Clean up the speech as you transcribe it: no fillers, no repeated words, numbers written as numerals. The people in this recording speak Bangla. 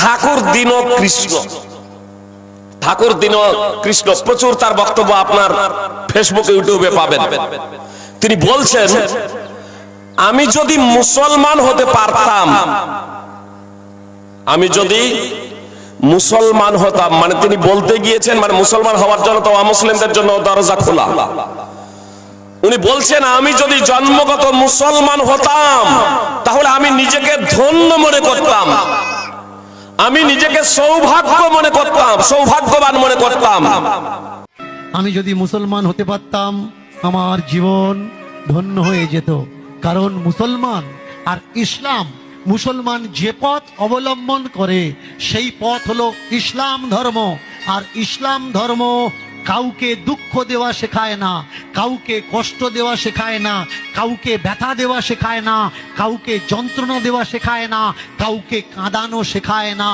ঠাকুর দীন কৃষ্ণ, ঠাকুর দীন কৃষ্ণ প্রচুর তার বক্তব্য আপনার ফেসবুকে ইউটিউবে পাবেন। তিনি বলছেন, আমি যদি মুসলমান হতে পারতাম, আমি যদি মুসলমান হতাম, মানে তিনি বলতে গিয়েছেন মানে মুসলমান হওয়ার জন্য তো অমুসলিমদের জন্য দরজা খোলা। উনি বলছেন, আমি যদি জন্মগত মুসলমান হতাম তাহলে আমি নিজেকে ধন্য মনে করতাম, আমি নিজেকে সৌভাগ্য মনে করতাম, সৌভাগ্যবান মনে করতাম। আমি যদি মুসলমান হতে পারতাম আমার জীবন ধন্য হয়ে যেত। কারণ মুসলমান আর ইসলাম, মুসলমান যে পথ অবলম্বন করে সেই পথ হলো ইসলাম ধর্ম। আর ইসলাম ধর্ম কাউকে দুঃখ দেওয়া শেখায় না, কাউকে কষ্ট দেওয়া শেখায় না, কাউকে ব্যথা দেওয়া শেখায় না, কাউকে যন্ত্রণা দেওয়া শেখায় না, কাউকে কাঁদানো শেখায় না।